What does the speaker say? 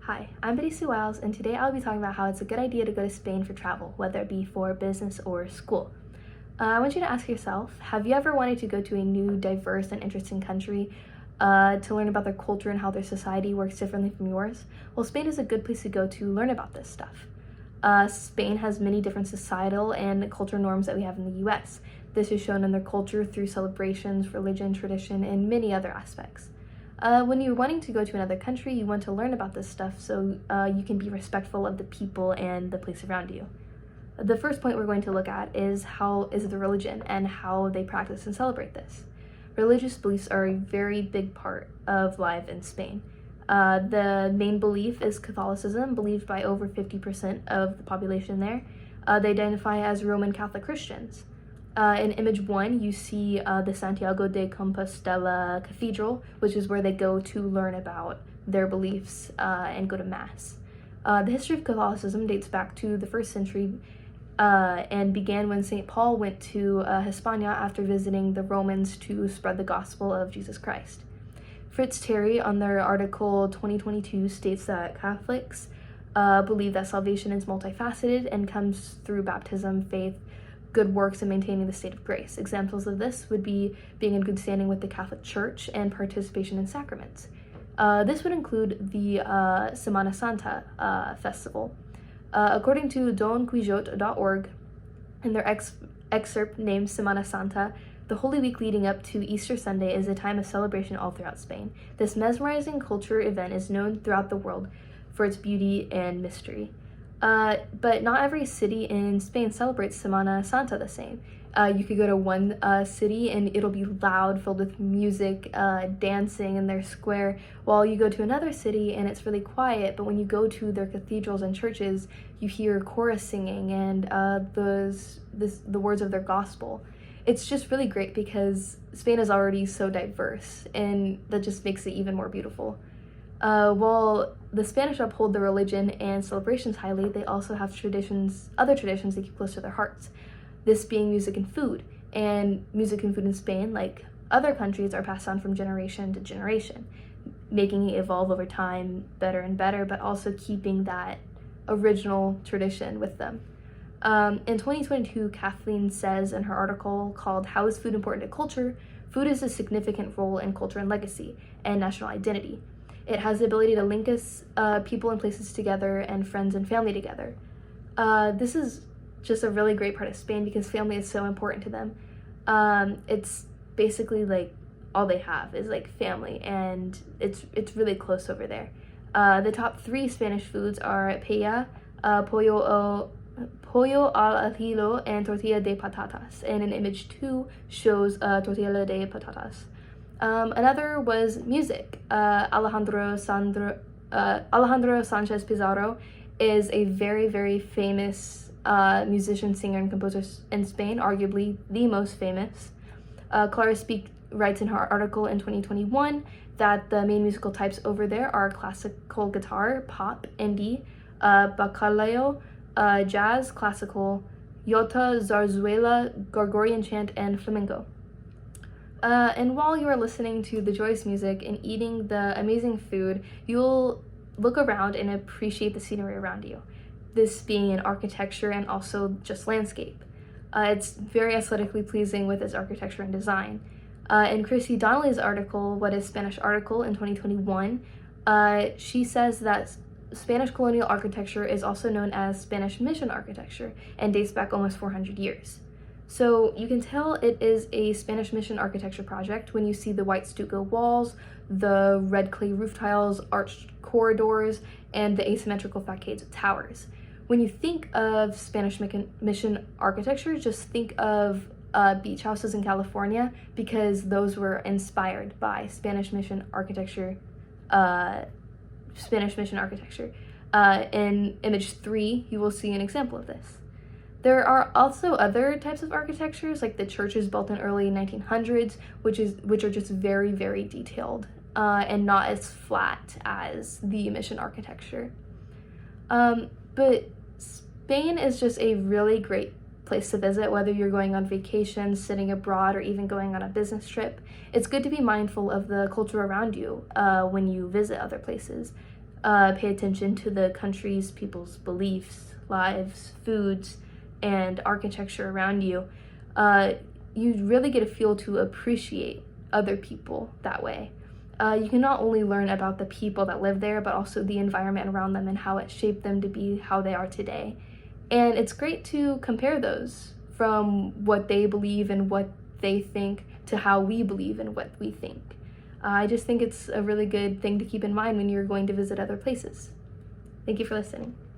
Hi, I'm Betty Sue Wiles, and today I'll be talking about how it's a good idea to go to Spain for travel, whether it be for business or school. I want you to ask yourself, have you ever wanted to go to a new, diverse, and interesting country to learn about their culture and how their society works differently from yours? Well, Spain is a good place to go to learn about this stuff. Spain has many different societal and cultural norms that we have in the US. This is shown in their culture through celebrations, religion, tradition, and many other aspects. When you're wanting to go to another country, you want to learn about this stuff so you can be respectful of the people and the place around you. The first point we're going to look at is the religion and how they practice and celebrate this. Religious beliefs are a very big part of life in Spain. The main belief is Catholicism, believed by over 50% of the population there. They identify as Roman Catholic Christians. In image 1, you see the Santiago de Compostela Cathedral, which is where they go to learn about their beliefs and go to Mass. The history of Catholicism dates back to the 1st century and began when St. Paul went to Hispania after visiting the Romans to spread the gospel of Jesus Christ. Fritz Terry, on their article 2022, states that Catholics believe that salvation is multifaceted and comes through baptism, faith, good works, and maintaining the state of grace. Examples of this would be being in good standing with the Catholic Church and participation in sacraments. This would include the Semana Santa festival. According to donquijote.org, in their excerpt named Semana Santa, the Holy Week leading up to Easter Sunday is a time of celebration all throughout Spain. This mesmerizing culture event is known throughout the world for its beauty and mystery. But not every city in Spain celebrates Semana Santa the same. You could go to one city and it'll be loud, filled with music, dancing in their square, while you go to another city and it's really quiet, but when you go to their cathedrals and churches, you hear chorus singing and the words of their gospel. It's just really great because Spain is already so diverse, and that just makes it even more beautiful. While the Spanish uphold the religion and celebrations highly, they also have other traditions they keep close to their hearts. This being music and food. And music and food in Spain, like other countries, are passed on from generation to generation, making it evolve over time better and better, but also keeping that original tradition with them. In 2022, Kathleen says in her article called "How is Food Important to Culture?" Food is a significant role in culture and legacy and national identity. It has the ability to link us, people and places together, and friends and family together. This is just a really great part of Spain because family is so important to them. It's basically like all they have is like family, and it's really close over there. The top 3 Spanish foods are paella, pollo al ajillo, and tortilla de patatas. And in image 2 shows tortilla de patatas. Another was music. Alejandro Sanchez Pizarro is a very, very famous musician, singer, and composer in Spain, arguably the most famous. Clara Speak writes in her article in 2021 that the main musical types over there are classical guitar, pop, indie, bacalao, jazz, classical, jota, zarzuela, Gregorian chant, and flamenco. And while you are listening to the joyous music and eating the amazing food, you'll look around and appreciate the scenery around you, this being in architecture and also just landscape. It's very aesthetically pleasing with its architecture and design. In Chrissy Donnelly's article, What is Spanish Article, in 2021, she says that Spanish colonial architecture is also known as Spanish mission architecture and dates back almost 400 years. So you can tell it is a Spanish mission architecture project when you see the white stucco walls, the red clay roof tiles, arched corridors, and the asymmetrical facades of towers. When you think of Spanish mission architecture, just think of beach houses in California, because those were inspired by Spanish mission architecture. In image 3, you will see an example of this. There are also other types of architectures, like the churches built in early 1900s, which are just very, very detailed and not as flat as the mission architecture. But Spain is just a really great place to visit, whether you're going on vacation, sitting abroad, or even going on a business trip. It's good to be mindful of the culture around you when you visit other places. pay attention to the country's people's beliefs, lives, foods, and architecture around you, you really get a feel to appreciate other people that way. You can not only learn about the people that live there, but also the environment around them and how it shaped them to be how they are today. And it's great to compare those from what they believe and what they think to how we believe and what we think. I just think it's a really good thing to keep in mind when you're going to visit other places. Thank you for listening.